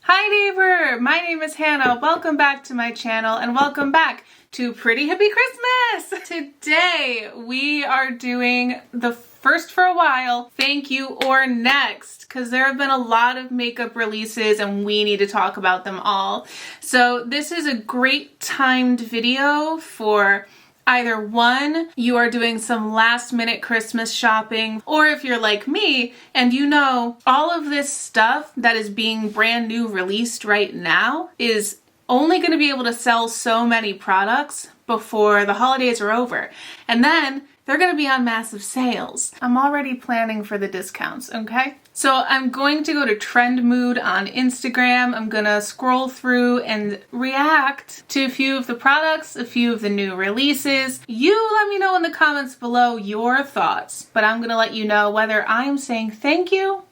Hi neighbor, my name is Hannah. Welcome back to my channel and welcome back to Pretty Hippie Christmas. Today we are doing the first for a while thank you or next, because there have been a lot of makeup releases and we need to talk about them all. So this is a great timed video for either one, you are doing some last minute Christmas shopping, or if you're like me and you know all of this stuff that is being brand new released right now is only going to be able to sell so many products before the holidays are over. And then they're going to be on massive sales. I'm already planning for the discounts, okay? So I'm going to go to Trend Mood on Instagram. I'm going to scroll through and react to a few of the products, a few of the new releases. You let me know in the comments below your thoughts, but I'm going to let you know whether I'm saying thank you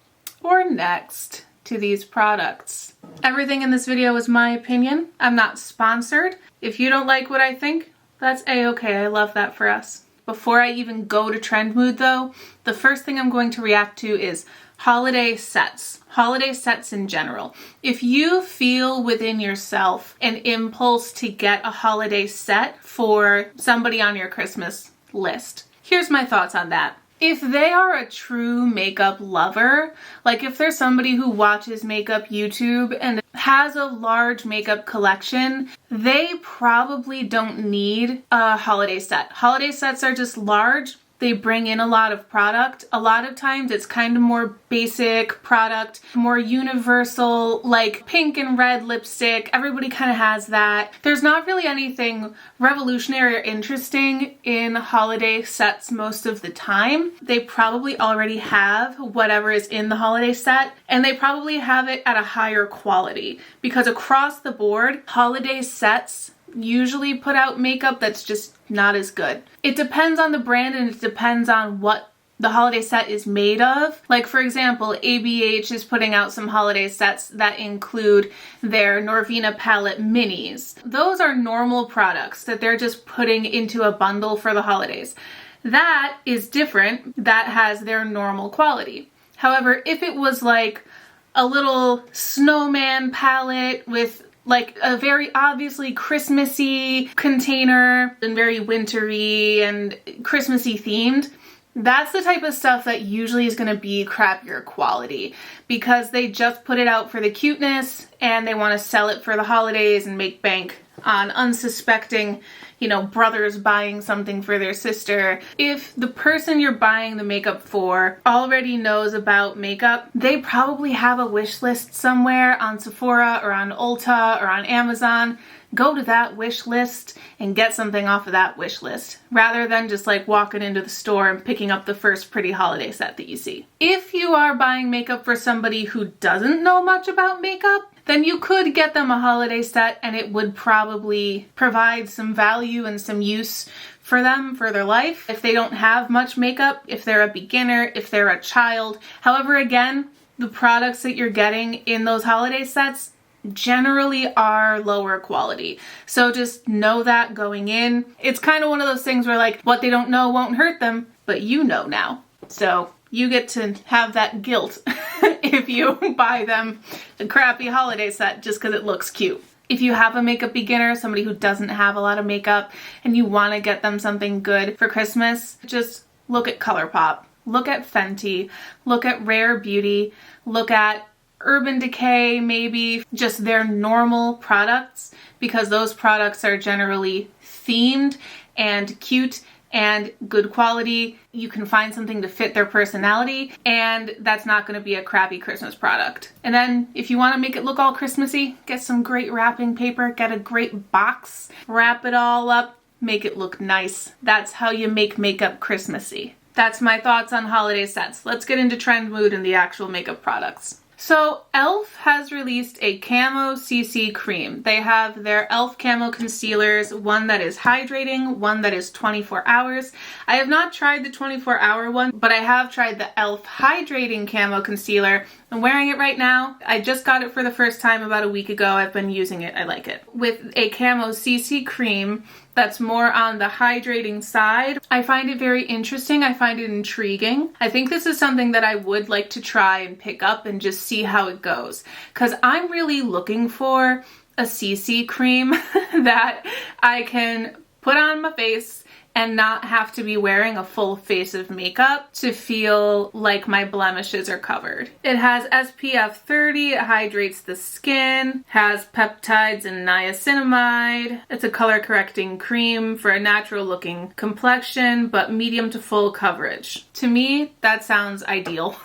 or next to these products. Everything in this video is my opinion. I'm not sponsored. If you don't like what I think, that's a-okay. I love that for us. Before I even go to Trend Mood though, the first thing I'm going to react to is holiday sets. Holiday sets in general. If you feel within yourself an impulse to get a holiday set for somebody on your Christmas list, here's my thoughts on that. If they are a true makeup lover, like if there's somebody who watches makeup YouTube and has a large makeup collection, they probably don't need a holiday set. Holiday sets are just large. They bring in a lot of product. A lot of times it's kind of more basic product, more universal, like pink and red lipstick. Everybody kind of has that. There's not really anything revolutionary or interesting in holiday sets most of the time. They probably already have whatever is in the holiday set, and they probably have it at a higher quality because across the board, holiday sets usually put out makeup that's just not as good. It depends on the brand and it depends on what the holiday set is made of. Like for example, ABH is putting out some holiday sets that include their Norvina palette minis. Those are normal products that they're just putting into a bundle for the holidays. That is different. That has their normal quality. However, if it was like a little snowman palette with like a very obviously Christmassy container and very wintry and Christmassy themed, that's the type of stuff that usually is going to be crappier quality because they just put it out for the cuteness and they want to sell it for the holidays and make bank on unsuspecting, you know, brothers buying something for their sister. If the person you're buying the makeup for already knows about makeup, they probably have a wish list somewhere on Sephora or on Ulta or on Amazon. Go to that wish list and get something off of that wish list rather than just like walking into the store and picking up the first pretty holiday set that you see. If you are buying makeup for somebody who doesn't know much about makeup, then you could get them a holiday set and it would probably provide some value and some use for them for their life. If they don't have much makeup, if they're a beginner, if they're a child. However, again, the products that you're getting in those holiday sets generally are lower quality. So just know that going in. It's kind of one of those things where like what they don't know won't hurt them, but you know now. So you get to have that guilt if you buy them a crappy holiday set just because it looks cute. If you have a makeup beginner, somebody who doesn't have a lot of makeup, and you want to get them something good for Christmas, just look at Colourpop, look at Fenty, look at Rare Beauty, look at Urban Decay, maybe just their normal products, because those products are generally themed and cute and good quality. You can find something to fit their personality, and that's not going to be a crappy Christmas product. And then if you want to make it look all Christmassy, get some great wrapping paper, get a great box, wrap it all up, make it look nice. That's how you make makeup Christmassy. That's my thoughts on holiday sets. Let's get into Trend Mood and the actual makeup products. So e.l.f. has released a Camo CC cream. They have their e.l.f. Camo concealers, one that is hydrating, one that is 24 hours. I have not tried the 24-hour one, but I have tried the e.l.f. hydrating camo concealer. I'm wearing it right now. I just got it for the first time about a week ago. I've been using it. I like it. With a Camo CC cream, that's more on the hydrating side. I find it very interesting. I find it intriguing. I think this is something that I would like to try and pick up and just see how it goes, because I'm really looking for a CC cream that I can put on my face and not have to be wearing a full face of makeup to feel like my blemishes are covered. It has SPF 30, it hydrates the skin, has peptides and niacinamide. It's a color correcting cream for a natural looking complexion, but medium to full coverage. To me, that sounds ideal.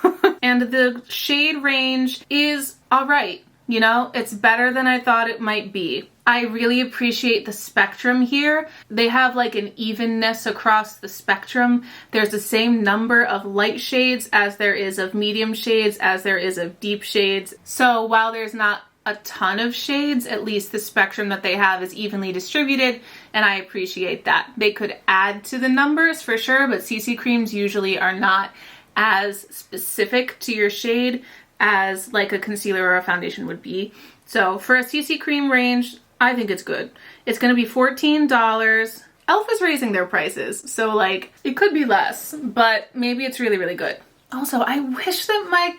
And the shade range is alright. You know, it's better than I thought it might be. I really appreciate the spectrum here. They have like an evenness across the spectrum. There's the same number of light shades as there is of medium shades, as there is of deep shades. So while there's not a ton of shades, at least the spectrum that they have is evenly distributed, and I appreciate that. They could add to the numbers for sure, but CC creams usually are not as specific to your shade as like a concealer or a foundation would be. So for a CC cream range, I think it's good. It's gonna be $14. e.l.f. is raising their prices, so like it could be less, but maybe it's really, really good. Also, I wish that my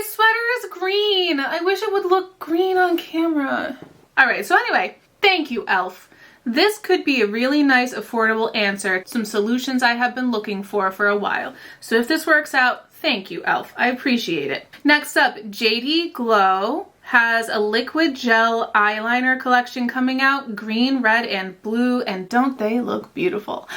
sweater is green. I wish it would look green on camera. All right, so anyway, thank you, e.l.f. This could be a really nice, affordable answer to some solutions I have been looking for a while. So if this works out, thank you, e.l.f. I appreciate it. Next up, JD Glow has a liquid gel eyeliner collection coming out, green, red, and blue, and don't they look beautiful?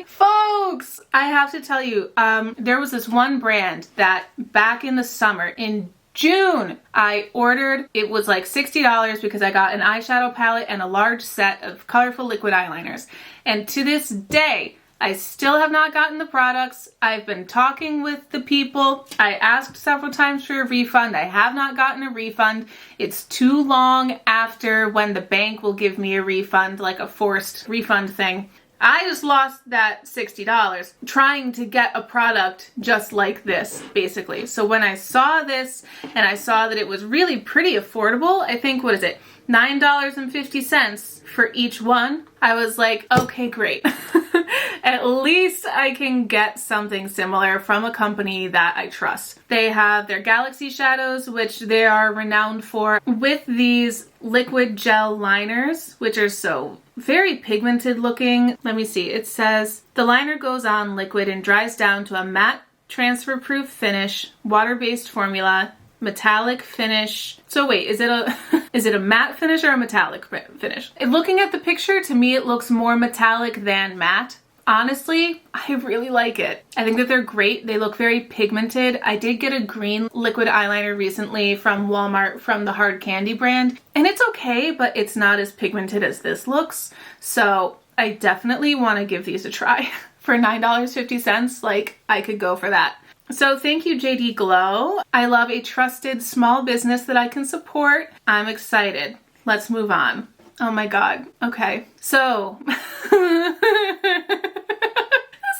Folks, I have to tell you, there was this one brand that back in the summer, in June, I ordered. It was like $60 because I got an eyeshadow palette and a large set of colorful liquid eyeliners. And to this day, I still have not gotten the products. I've been talking with the people. I asked several times for a refund. I have not gotten a refund. It's too long after when the bank will give me a refund, like a forced refund thing. I just lost that $60 trying to get a product just like this, basically. So when I saw this and I saw that it was really pretty affordable, I think, what is it, $9.50 for each one, I was like, okay, great. At least I can get something similar from a company that I trust. They have their Galaxy shadows, which they are renowned for, with these liquid gel liners, which are so very pigmented looking. Let me see. It says, the liner goes on liquid and dries down to a matte, transfer-proof finish, water-based formula, metallic finish. So wait, is it a matte finish or a metallic finish? Looking at the picture, to me it looks more metallic than matte. Honestly, I really like it. I think that they're great. They look very pigmented. I did get a green liquid eyeliner recently from Walmart from the Hard Candy brand, and it's okay, but it's not as pigmented as this looks. So I definitely want to give these a try. For $9.50, like, I could go for that. So thank you, JD Glow. I love a trusted small business that I can support. I'm excited. Let's move on. Oh my God. Okay. So, this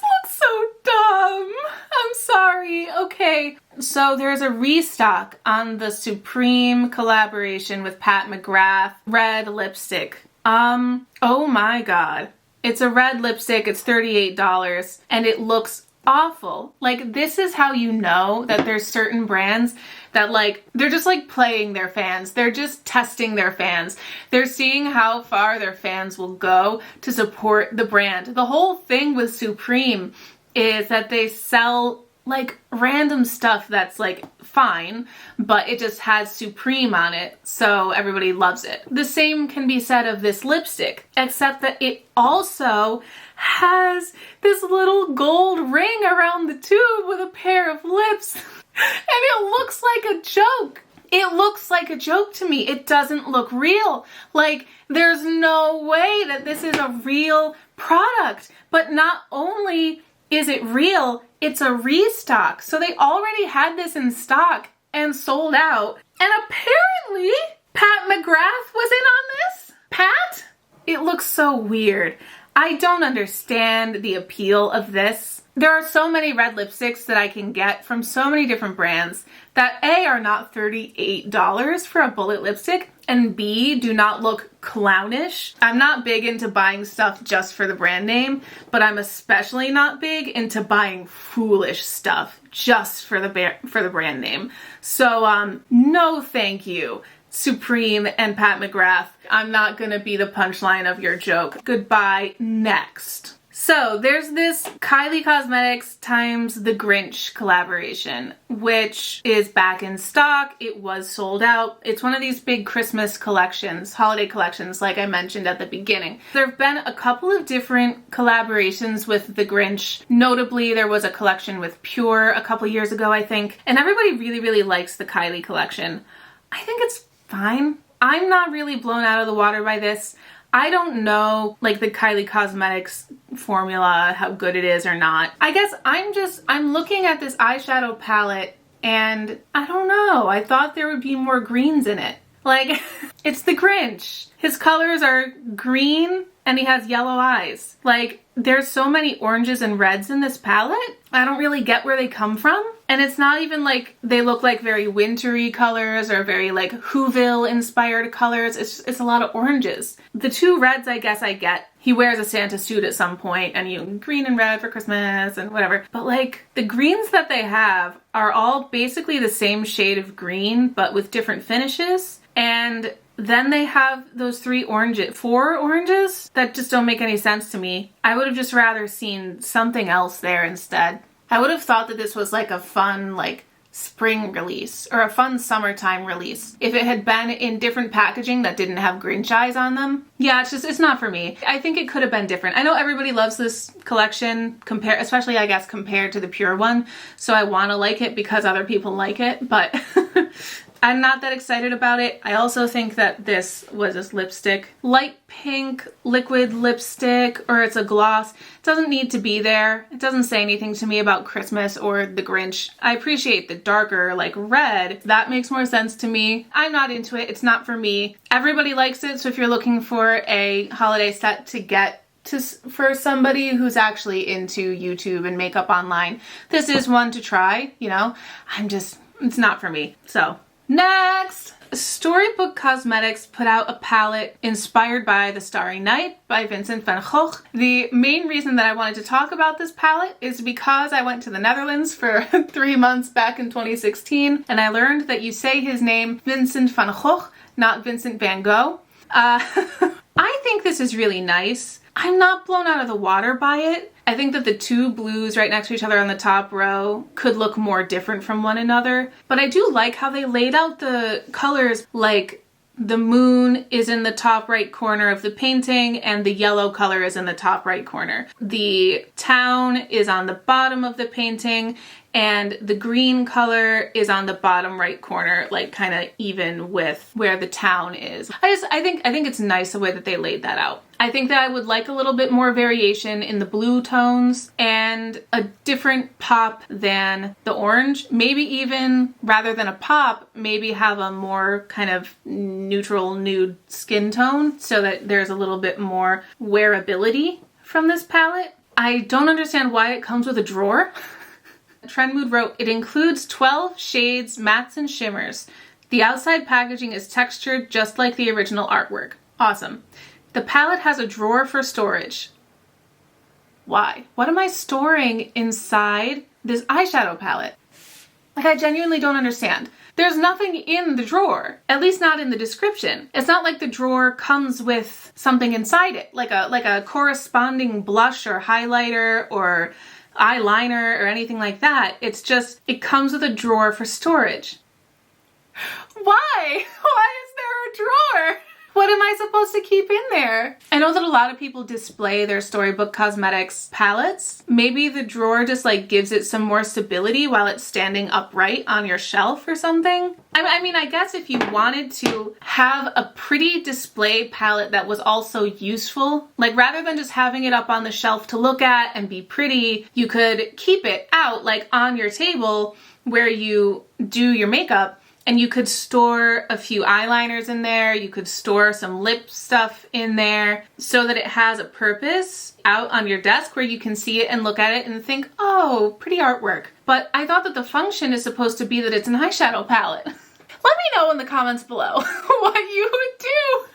looks so dumb. I'm sorry. Okay. So there's a restock on the Supreme collaboration with Pat McGrath red lipstick. Oh my God. It's a red lipstick. It's $38 and it looks awful. Like, this is how you know that there's certain brands that, like, they're just like playing their fans. They're just testing their fans. They're seeing how far their fans will go to support the brand. The whole thing with Supreme is that they sell like random stuff that's like fine, but it just has Supreme on it, so everybody loves it. The same can be said of this lipstick, except that it also has this little gold ring around the tube with a pair of lips, and it looks like a joke. It looks like a joke to me. It doesn't look real. Like, there's no way that this is a real product. But not only is it real, it's a restock. So they already had this in stock and sold out. And apparently, Pat McGrath was in on this? Pat? It looks so weird. I don't understand the appeal of this. There are so many red lipsticks that I can get from so many different brands that A, are not $38 for a bullet lipstick, and B, do not look clownish. I'm not big into buying stuff just for the brand name, but I'm especially not big into buying foolish stuff just for the brand name. So no thank you, Supreme and Pat McGrath. I'm not gonna be the punchline of your joke. Goodbye. Next. So there's this Kylie Cosmetics times the Grinch collaboration, which is back in stock. It was sold out. It's one of these big Christmas collections, holiday collections, like I mentioned at the beginning. There have been a couple of different collaborations with the Grinch. Notably, there was a collection with Pure a couple years ago, I think, and everybody really, really likes the Kylie collection. I think it's fine. I'm not really blown out of the water by this. I don't know, like, the Kylie Cosmetics formula, how good it is or not. I guess I'm looking at this eyeshadow palette and I don't know. I thought there would be more greens in it. Like, it's the Grinch. His colors are green and he has yellow eyes. Like, there's so many oranges and reds in this palette. I don't really get where they come from. And it's not even like they look like very wintry colors or very like Whoville inspired colors. It's a lot of oranges. The two reds, I guess I get. He wears a Santa suit at some point and you green and red for Christmas and whatever. But like the greens that they have are all basically the same shade of green, but with different finishes. And then they have those four oranges that just don't make any sense to me. I would have just rather seen something else there instead. I would have thought that this was like a fun, like, spring release or a fun summertime release. If it had been in different packaging that didn't have Grinch eyes on them. Yeah, it's not for me. I think it could have been different. I know everybody loves this collection, especially I guess compared to the Pure one. So I want to like it because other people like it, but I'm not that excited about it. I also think that this lipstick, light pink liquid lipstick, or it's a gloss. It doesn't need to be there. It doesn't say anything to me about Christmas or the Grinch. I appreciate the darker, like red. That makes more sense to me. I'm not into it. It's not for me. Everybody likes it, so if you're looking for a holiday set to get for somebody who's actually into YouTube and makeup online, this is one to try, you know? It's not for me, so. Next! Storybook Cosmetics put out a palette inspired by The Starry Night by Vincent van Gogh. The main reason that I wanted to talk about this palette is because I went to the Netherlands for 3 months back in 2016 and I learned that you say his name Vincent van Gogh, not Vincent van Gogh. I think this is really nice. I'm not blown out of the water by it. I think that the two blues right next to each other on the top row could look more different from one another, but I do like how they laid out the colors, like the moon is in the top right corner of the painting and the yellow color is in the top right corner. The town is on the bottom of the painting and the green color is on the bottom right corner, like kind of even with where the town is. I think it's nice the way that they laid that out. I think that I would like a little bit more variation in the blue tones and a different pop than the orange. Maybe even, rather than a pop, maybe have a more kind of neutral nude skin tone so that there's a little bit more wearability from this palette. I don't understand why it comes with a drawer. Trend Mood wrote, it includes 12 shades, mattes, and shimmers. The outside packaging is textured just like the original artwork. Awesome. The palette has a drawer for storage. Why? What am I storing inside this eyeshadow palette? Like, I genuinely don't understand. There's nothing in the drawer, at least not in the description. It's not like the drawer comes with something inside it, like a corresponding blush or highlighter or eyeliner or anything like that. It's just, it comes with a drawer for storage. Why? Why is there a drawer? What am I supposed to keep in there? I know that a lot of people display their Storybook Cosmetics palettes. Maybe the drawer just like gives it some more stability while it's standing upright on your shelf or something. I mean, I guess if you wanted to have a pretty display palette that was also useful, like rather than just having it up on the shelf to look at and be pretty, you could keep it out like on your table where you do your makeup. And you could store a few eyeliners in there, you could store some lip stuff in there so that it has a purpose out on your desk where you can see it and look at it and think, oh, pretty artwork. But I thought that the function is supposed to be that it's an eyeshadow palette. Let me know in the comments below what you would do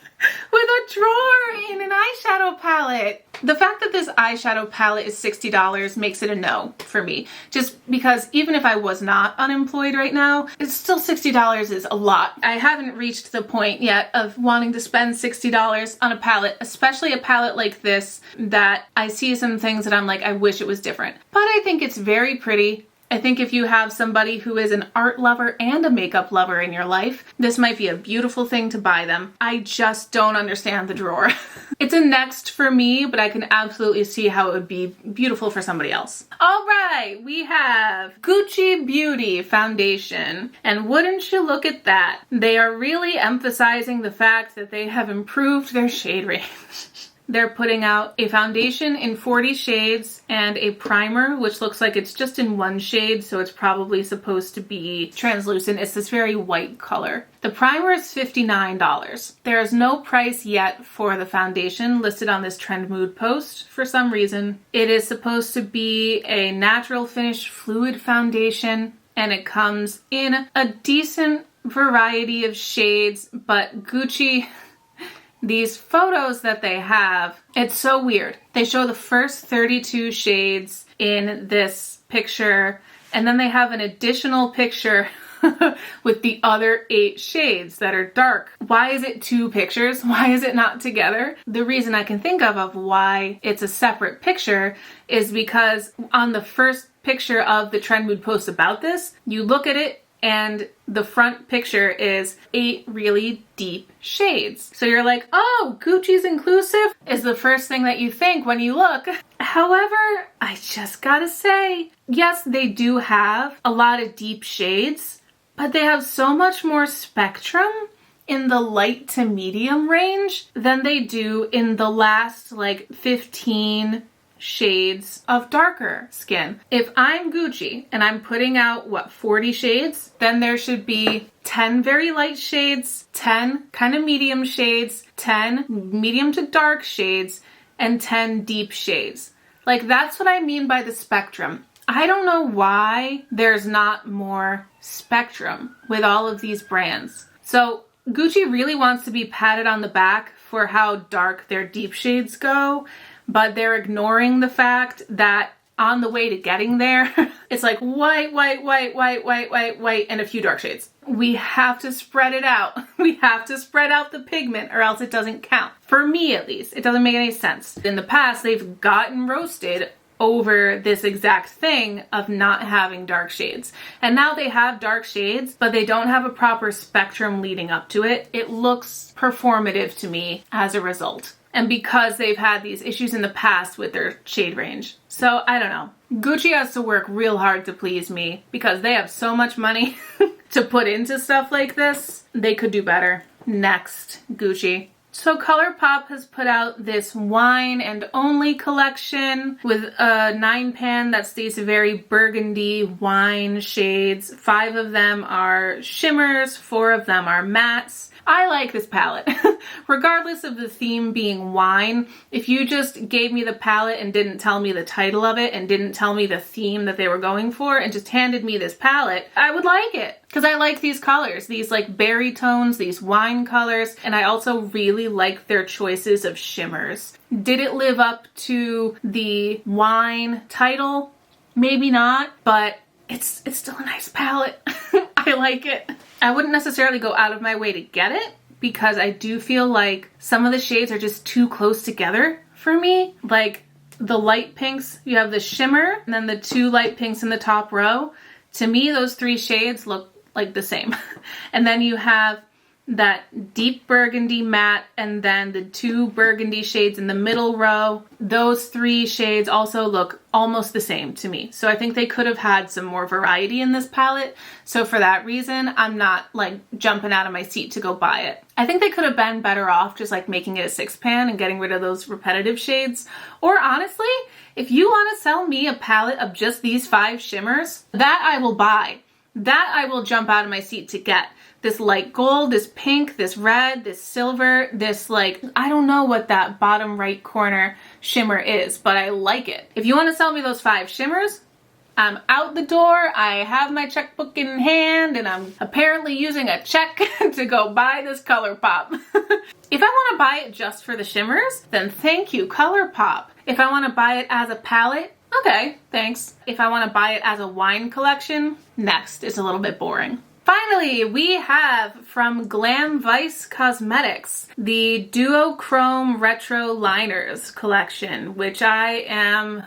with a drawer in an eyeshadow palette. The fact that this eyeshadow palette is $60 makes it a no for me. Just because even if I was not unemployed right now, it's still $60 is a lot. I haven't reached the point yet of wanting to spend $60 on a palette, especially a palette like this that I see some things that I'm like, I wish it was different. But I think it's very pretty. I think if you have somebody who is an art lover and a makeup lover in your life, this might be a beautiful thing to buy them. I just don't understand the drawer. It's a next for me, but I can absolutely see how it would be beautiful for somebody else. All right, we have Gucci Beauty Foundation. And wouldn't you look at that? They are really emphasizing the fact that they have improved their shade range. They're putting out a foundation in 40 shades and a primer, which looks like it's just in one shade, so it's probably supposed to be translucent. It's this very white color. The primer is $59. There is no price yet for the foundation listed on this Trend Mood post for some reason. It is supposed to be a natural finish fluid foundation, and it comes in a decent variety of shades, but Gucci... These photos that they have, it's so weird. They show the first 32 shades in this picture, and then they have an additional picture with the other 8 shades that are dark. Why is it 2 pictures? Why is it not together? The reason I can think of why it's a separate picture is because on the first picture of the Trend Mood post about this, you look at it and the front picture is 8 really deep shades. So you're like, oh, Gucci's inclusive is the first thing that you think when you look. However, I just gotta say, yes, they do have a lot of deep shades, but they have so much more spectrum in the light to medium range than they do in the last like 15 shades of darker skin. If I'm Gucci and I'm putting out, what, 40 shades, then there should be 10 very light shades, 10 kind of medium shades, 10 medium to dark shades, and 10 deep shades. Like, that's what I mean by the spectrum. I don't know why there's not more spectrum with all of these brands. So Gucci really wants to be patted on the back for how dark their deep shades go, but they're ignoring the fact that on the way to getting there, it's like white, white, white, white, white, white, white, and a few dark shades. We have to spread it out. We have to spread out the pigment or else it doesn't count. For me, at least, it doesn't make any sense. In the past, they've gotten roasted over this exact thing of not having dark shades. And now they have dark shades, but they don't have a proper spectrum leading up to it. It looks performative to me as a result. And because they've had these issues in the past with their shade range. So I don't know. Gucci has to work real hard to please me because they have so much money to put into stuff like this. They could do better. Next, Gucci. So Colourpop has put out this wine and only collection with a 9-pan that's these very burgundy wine shades. 5 of them are shimmers, 4 of them are mattes. I like this palette. Regardless of the theme being wine, if you just gave me the palette and didn't tell me the title of it and didn't tell me the theme that they were going for and just handed me this palette, I would like it. Because I like these colors, these like berry tones, these wine colors, and I also really like their choices of shimmers. Did it live up to the wine title? Maybe not, but it's still a nice palette. I like it. I wouldn't necessarily go out of my way to get it because I do feel like some of the shades are just too close together for me. Like the light pinks, you have the shimmer and then the 2 light pinks in the top row. To me, those 3 shades look like the same. And then you have that deep burgundy matte and then the 2 burgundy shades in the middle row. Those 3 shades also look almost the same to me. So I think they could have had some more variety in this palette. So for that reason, I'm not like jumping out of my seat to go buy it. I think they could have been better off just like making it a 6-pan and getting rid of those repetitive shades. Or honestly, if you want to sell me a palette of just these 5 shimmers, that I will buy. That I will jump out of my seat to get. This light gold, this pink, this red, this silver, this like, I don't know what that bottom right corner shimmer is, but I like it. If you want to sell me those 5 shimmers, I'm out the door, I have my checkbook in hand, and I'm apparently using a check to go buy this Colourpop. If I want to buy it just for the shimmers, then thank you, Colourpop. If I want to buy it as a palette, okay, thanks. If I want to buy it as a wine collection, next. It's a little bit boring. Finally, we have from Glam Vice Cosmetics, the Duochrome Retro Liners collection, which I am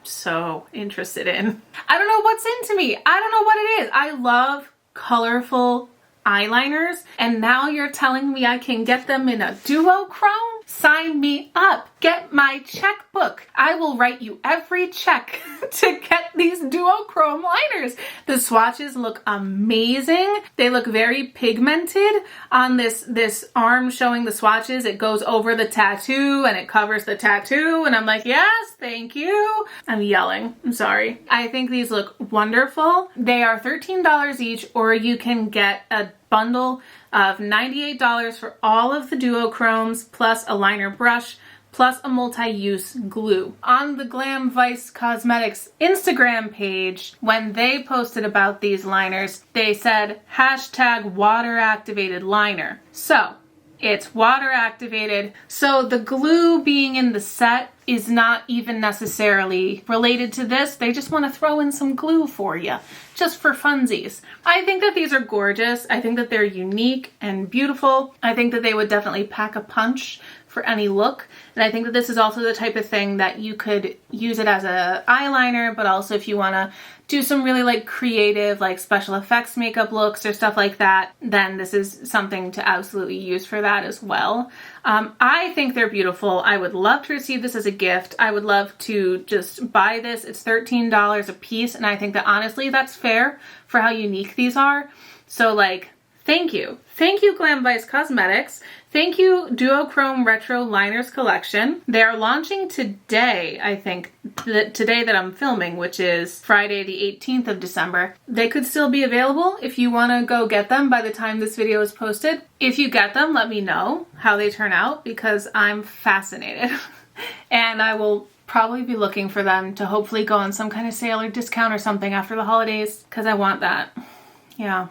so interested in. I don't know what's into me. I don't know what it is. I love colorful eyeliners, and now you're telling me I can get them in a duochrome? Sign me up. Get my checkbook. I will write you every check to get these duochrome liners. The swatches look amazing. They look very pigmented on this arm showing the swatches. It goes over the tattoo and it covers the tattoo, and I'm like, yes, thank you. I'm yelling. I'm sorry. I think these look wonderful. They are $13 each, or you can get a bundle of $98 for all of the duochromes, plus a liner brush, plus a multi-use glue. On the Glam Vice Cosmetics Instagram page, when they posted about these liners, they said hashtag water activated liner. So it's water activated. So the glue being in the set is not even necessarily related to this. They just want to throw in some glue for you, just for funsies. I think that these are gorgeous. I think that they're unique and beautiful. I think that they would definitely pack a punch for any look. And I think that this is also the type of thing that you could use it as a eyeliner, but also if you want to do some really like creative, like special effects makeup looks or stuff like that, then this is something to absolutely use for that as well. I think they're beautiful. I would love to receive this as a gift. I would love to just buy this. It's $13 a piece, and I think that honestly that's fair for how unique these are. So like, thank you. Thank you, Glam Vice Cosmetics. Thank you, Duochrome Retro Liners Collection. They're launching today, I think, today that I'm filming, which is Friday the 18th of December. They could still be available if you want to go get them by the time this video is posted. If you get them, let me know how they turn out, because I'm fascinated. And I will probably be looking for them to hopefully go on some kind of sale or discount or something after the holidays, because I want that. Yeah.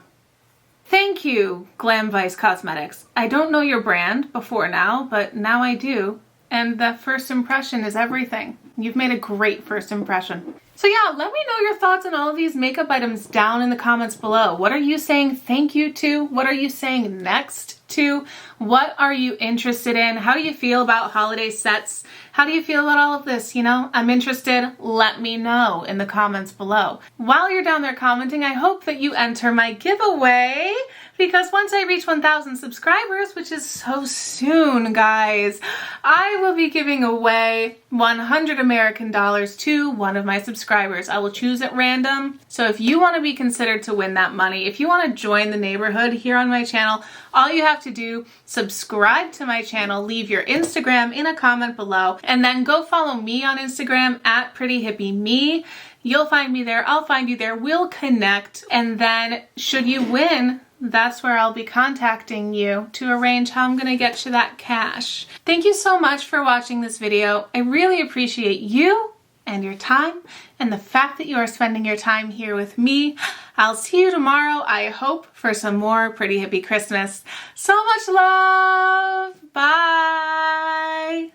Thank you, Glam Vice Cosmetics. I don't know your brand before now, but now I do. And that first impression is everything. You've made a great first impression. So yeah, let me know your thoughts on all of these makeup items down in the comments below. What are you saying thank you to? What are you saying next to? What are you interested in? How do you feel about holiday sets? How do you feel about all of this? You know, I'm interested. Let me know in the comments below. While you're down there commenting, I hope that you enter my giveaway, because once I reach 1,000 subscribers, which is so soon, guys, I will be giving away 100 American dollars to one of my subscribers. I will choose at random. So if you want to be considered to win that money, if you want to join the neighborhood here on my channel, all you have to do, subscribe to my channel, leave your Instagram in a comment below, and then go follow me on Instagram at PrettyHippieMe. You'll find me there. I'll find you there. We'll connect. And then should you win, that's where I'll be contacting you to arrange how I'm going to get you that cash. Thank you so much for watching this video. I really appreciate you and your time and the fact that you are spending your time here with me. I'll see you tomorrow, I hope, for some more Pretty Hippie Christmas. So much love. Bye.